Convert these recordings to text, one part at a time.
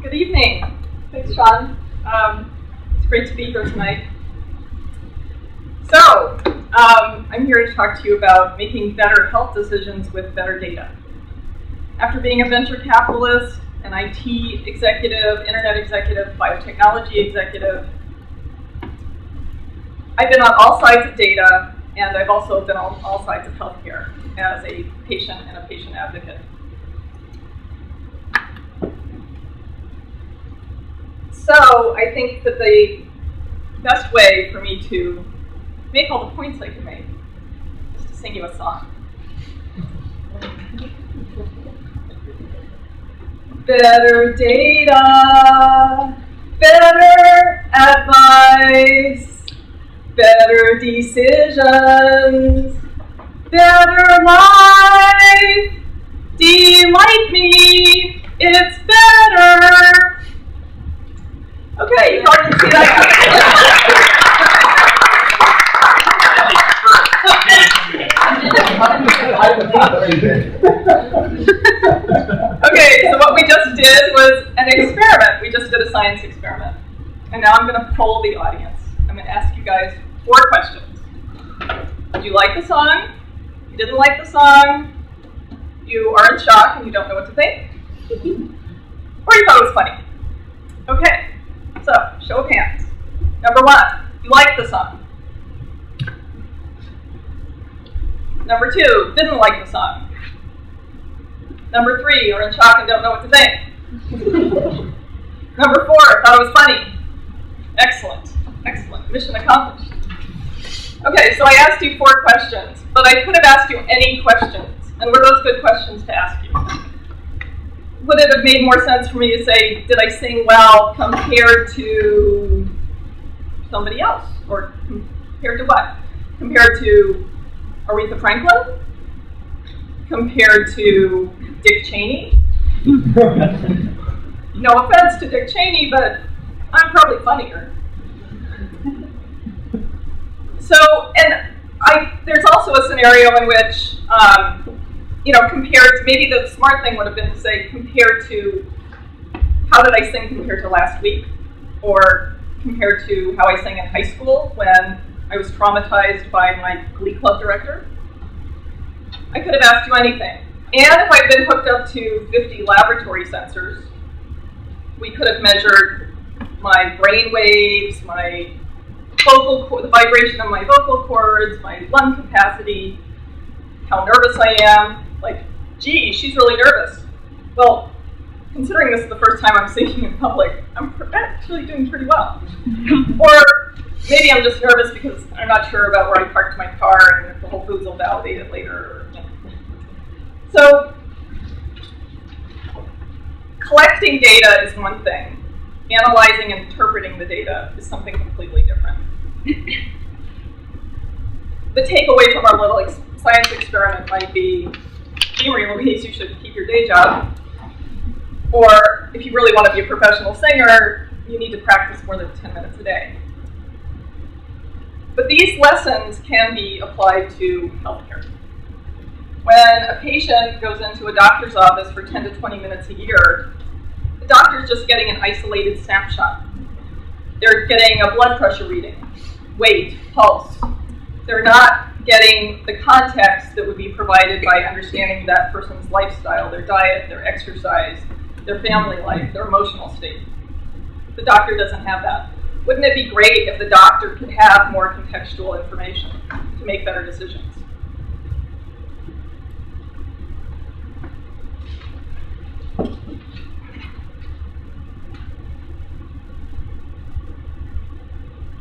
Good evening. Thanks, Sean. It's great to be here tonight. So, I'm here to talk to you about making better health decisions with better data. After being a venture capitalist, an IT executive, internet executive, biotechnology executive, I've been on all sides of data, and I've also been on all sides of healthcare as a patient and a patient advocate. So I think that the best way for me to make all the points I can make is to sing you a song. Better data, better advice, better decisions, better life, delight me, it's better. Okay, you probably didn't see that. Okay, so what we just did was an experiment. We just did a science experiment. And now I'm going to poll the audience. I'm going to ask you guys 4 questions. Did you like the song? You didn't like the song? You are in shock and you don't know what to think? Or you thought it was funny? Okay, so show of hands. Number 1, you liked the song. Number 2, didn't like the song. Number 3, you're in shock and don't know what to think. Number 4, thought it was funny. Excellent, excellent, mission accomplished. Okay, so I asked you 4 questions, but I could have asked you any questions, and were those good questions to ask you? Would it have made more sense for me to say, did I sing well compared to somebody else? Or compared to what? Compared to Aretha Franklin? Compared to Dick Cheney? No offense to Dick Cheney, but I'm probably funnier. So, and there's also a scenario in which, compared to, maybe the smart thing would have been to say, compared to, how did I sing compared to last week? Or compared to how I sang in high school when I was traumatized by my glee club director. I could have asked you anything. And if I'd been hooked up to 50 laboratory sensors, we could have measured my brain waves, my the vibration of my vocal cords, my lung capacity, how nervous I am. Like, gee, she's really nervous. Well, considering this is the first time I'm singing in public, I'm actually doing pretty well. Or maybe I'm just nervous because I'm not sure about where I parked my car and if the Whole Foods will validate it later. So, collecting data is one thing. Analyzing and interpreting the data is something completely different. The takeaway from our little science experiment might be, gee, Marie-Louise, you should keep your day job. Or if you really want to be a professional singer, you need to practice more than 10 minutes a day. But these lessons can be applied to healthcare. When a patient goes into a doctor's office for 10 to 20 minutes a year, the doctor's just getting an isolated snapshot. They're getting a blood pressure reading, weight, pulse. They're not getting the context that would be provided by understanding that person's lifestyle, their diet, their exercise, their family life, their emotional state. The doctor doesn't have that. Wouldn't it be great if the doctor could have more contextual information to make better decisions?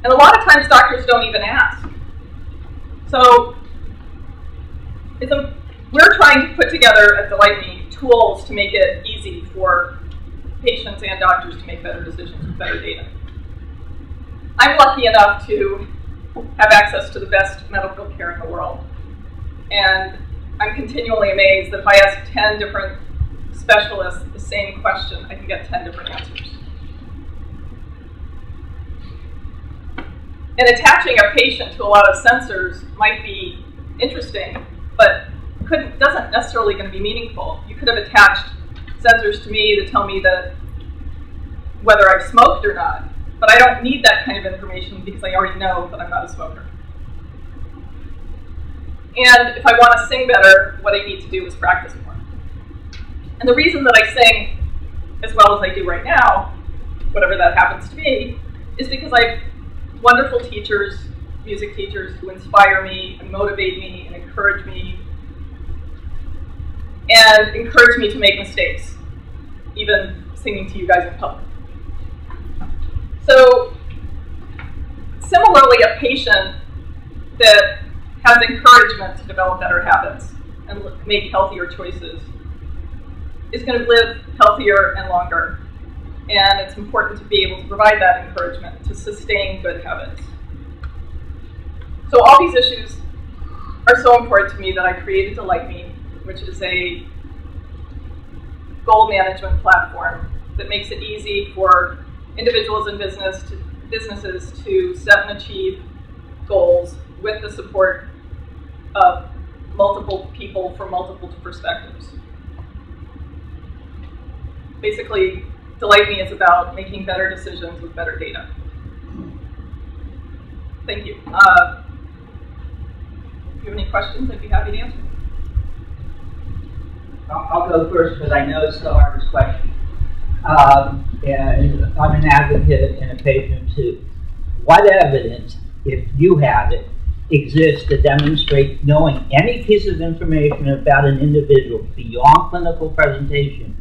And a lot of times doctors don't even ask. So we're trying to put together at Delight Me tools to make it easy for patients and doctors to make better decisions with better data. I'm lucky enough to have access to the best medical care in the world. And I'm continually amazed that if I ask 10 different specialists the same question, I can get 10 different answers. And attaching a patient to a lot of sensors might be interesting, but doesn't necessarily going to be meaningful. You could have attached sensors to me to tell me that whether I've smoked or not. But I don't need that kind of information because I already know that I'm not a smoker. And if I want to sing better, what I need to do is practice more. And the reason that I sing as well as I do right now, whatever that happens to be, is because I have wonderful teachers, music teachers, who inspire me and motivate me and encourage me to make mistakes, even singing to you guys in public. So, similarly, a patient that has encouragement to develop better habits and make healthier choices is going to live healthier and longer. And it's important to be able to provide that encouragement to sustain good habits. So all these issues are so important to me that I created Delight Me, which is a goal management platform that makes it easy for individuals and businesses to set and achieve goals with the support of multiple people from multiple perspectives. Basically, Delight Me is about making better decisions with better data. Thank you. If you have any questions, I'd be happy to answer. I'll go first because I know it's the hardest question. And I'm an advocate and a patient too. What evidence, if you have it, exists to demonstrate knowing any piece of information about an individual beyond clinical presentation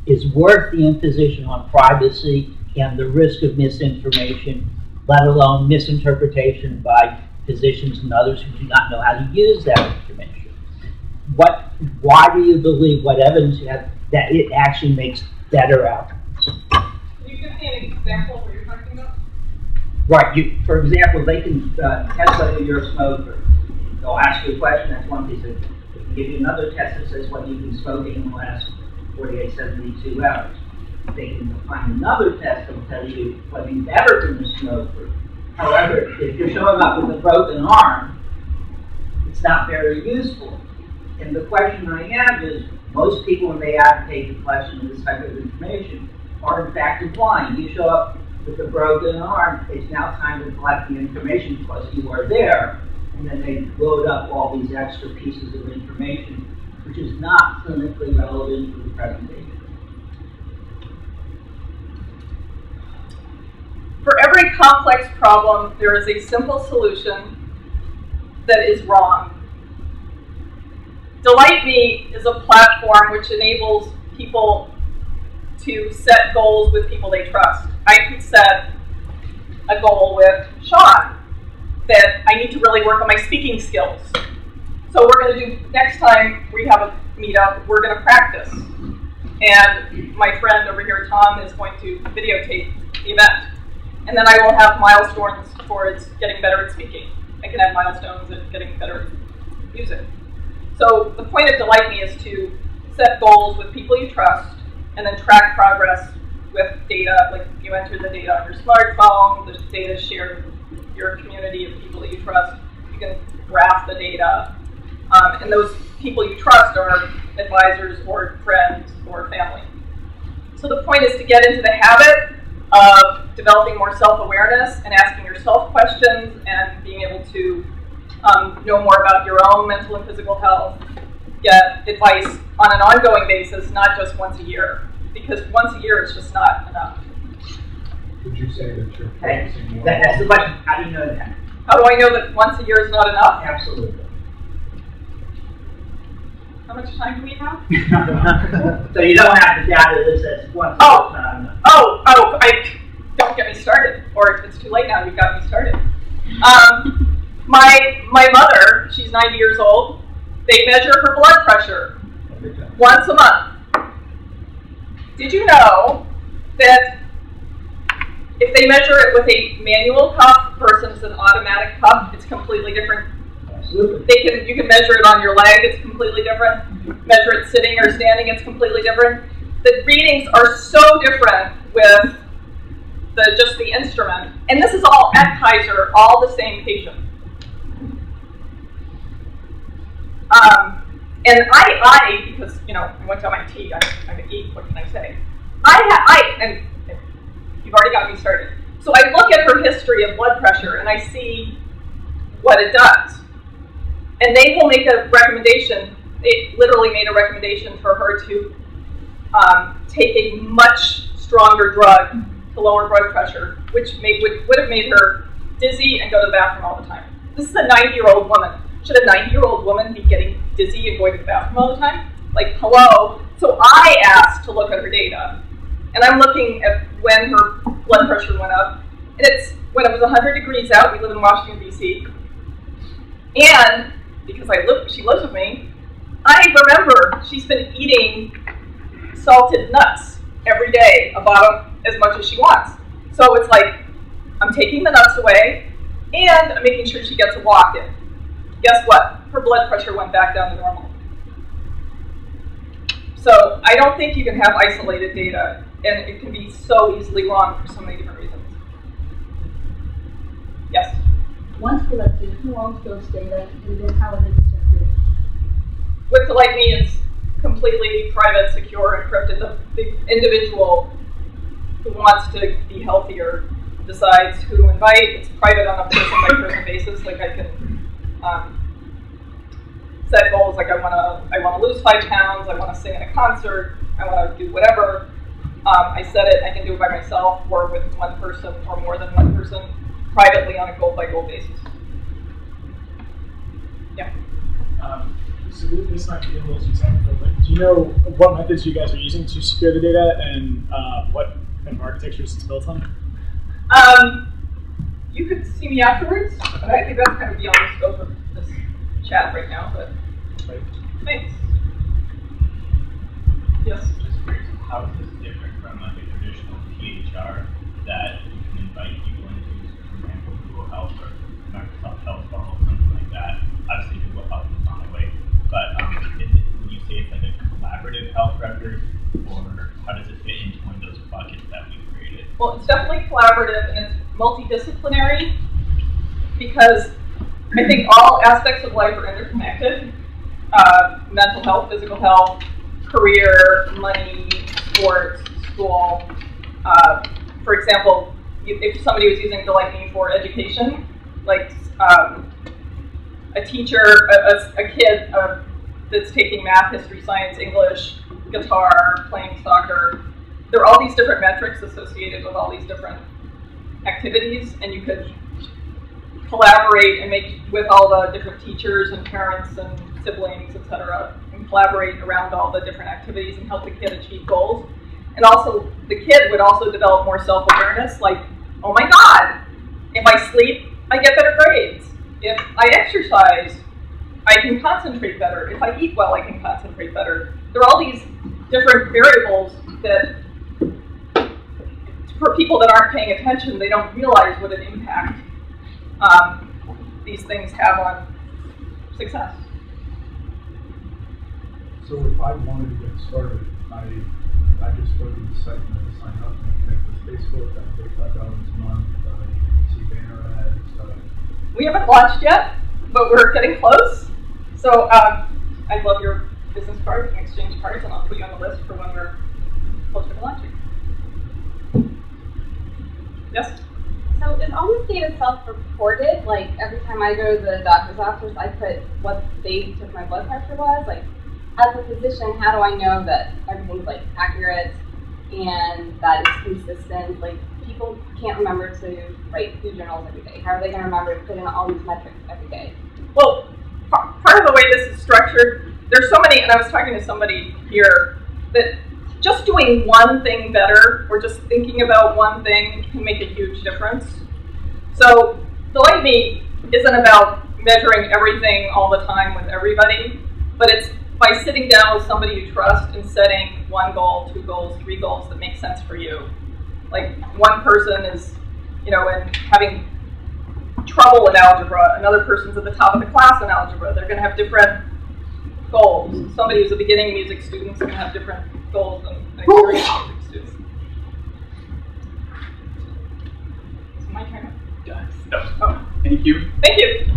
is worth the imposition on privacy and the risk of misinformation, let alone misinterpretation by physicians and others who do not know how to use that information? Why do you believe, what evidence you have, that it actually makes better outcomes? Can you give me an example of what you're talking about? Right, for example, they can test whether you're a smoker. They'll ask you a question, that's one piece of it. They can give you another test that says what you've been smoking in the last 48, 72 hours. They can find another test that will tell you whether you've ever been a smoker. However, if you're showing up with a broken arm, it's not very useful. And the question I have is, most people, when they advocate the collection of this type of information, are in fact implying you show up with a broken arm, it's now time to collect the information because you are there. And then they load up all these extra pieces of information, which is not clinically relevant to the presentation. For every complex problem, there is a simple solution that is wrong. Delight Me is a platform which enables people to set goals with people they trust. I could set a goal with Sean that I need to really work on my speaking skills. So we're going to do, next time we have a meetup, we're going to practice. And my friend over here, Tom, is going to videotape the event. And then I will have milestones towards getting better at speaking. I can have milestones at getting better at music. So the point of Delight Me is to set goals with people you trust and then track progress with data, like you enter the data on your smartphone, the data is shared with your community of people that you trust. You can graph the data. And those people you trust are advisors or friends or family. So the point is to get into the habit of developing more self-awareness and asking yourself questions and being able to know more about your own mental and physical health, get advice on an ongoing basis, not just once a year, because once a year is just not enough. Would you say that you're focusing more? That's the question. How do you know that? How do I know that once a year is not enough? Absolutely. How much time do we have? So you don't have the data that says once a year is not enough. Don't get me started, or if it's too late now, you've got me started. My mother, she's 90 years old, they measure her blood pressure once a month. Did you know that if they measure it with a manual cuff versus an automatic cuff, it's completely different? Absolutely. You can measure it on your leg, it's completely different. Measure it sitting or standing, it's completely different. The readings are so different with just the instrument. And this is all at Kaiser, all the same patient. And I because I went to MIT, I'm an E, what can I say? You've already got me started. So I look at her history of blood pressure and I see what it does. And they will make a recommendation. They literally made a recommendation for her to take a much stronger drug to lower blood pressure, which would have made her dizzy and go to the bathroom all the time. This is a 90-year-old woman. Should a 90-year-old woman be getting dizzy and going to the bathroom all the time? Like, hello? So I asked to look at her data, and I'm looking at when her blood pressure went up, and it's when it was 100 degrees out. We live in Washington, D.C., and because she lives with me, I remember she's been eating salted nuts every day, about as much as she wants. So it's like, I'm taking the nuts away, and I'm making sure she gets a walk in. Guess what? Her blood pressure went back down to normal. So I don't think you can have isolated data, and it can be so easily wrong for so many different reasons. Yes? Once collected, who owns those data, and then how are they protected? With Delight Me, it's completely private, secure, encrypted. The individual who wants to be healthier decides who to invite. It's private on a person-by-person basis. Like, I can set goals, like I want to lose 5 pounds, I want to sing at a concert, I want to do whatever. I set it. I can do it by myself or with one person or more than one person, privately on a goal-by-goal basis. Yeah. So this might be a little too technical, but do you know what methods you guys are using to secure the data and what kind of architectures it's built on? You could see me afterwards, but I think that's kind of beyond the scope of this chat right now, but Right. thanks. Yes? Just curious, how is this different from like a traditional PHR that you can invite people into, for example, Google Health or Microsoft Health Funnel, something like that? Obviously, Google Health is on the way, but would you say it's like a collaborative health record, or how does it fit into one of those buckets that we created? Well, it's definitely collaborative and it's multidisciplinary because I think all aspects of life are interconnected. Mental health, physical health, career, money, sports, school. For example, if somebody was using Delight Me for education, like a teacher, a kid that's taking math, history, science, English, guitar, playing soccer, there are all these different metrics associated with all these different activities, and you could collaborate and make with all the different teachers and parents and siblings, etc., and collaborate around all the different activities and help the kid achieve goals. And also, the kid would also develop more self-awareness, like, oh my God, if I sleep, I get better grades. If I exercise, I can concentrate better. If I eat well, I can concentrate better. There are all these different variables that, for people that aren't paying attention, they don't realize what an impact these things have on success. So if I wanted to get started, I just go to the site and I sign up and I connect with Facebook. I pay $5 a month. I see banner ads. We haven't launched yet, but we're getting close. So I'd love your business card and exchange cards, and I'll put you on the list for when we're closer to launching. Yes? So is all this data self-reported? Like every time I go to the doctor's office, I put what they took my blood pressure was? Like, as a physician, how do I know that everything's like accurate and that it's consistent? Like, people can't remember to write food journals every day. How are they going to remember to put in all these metrics every day? Well, part of the way this is structured, there's so many, and I was talking to somebody here, that just doing one thing better or just thinking about one thing can make a huge difference. So Delight Me isn't about measuring everything all the time with everybody, but it's by sitting down with somebody you trust and setting 1 goal, 2 goals, 3 goals that make sense for you. Like, one person is, and having trouble with algebra, another person's at the top of the class in algebra. They're going to have different goals. Somebody who's a beginning music student is going to have different goals than an experienced music student. It's my turn. No. Oh. Thank you. Thank you.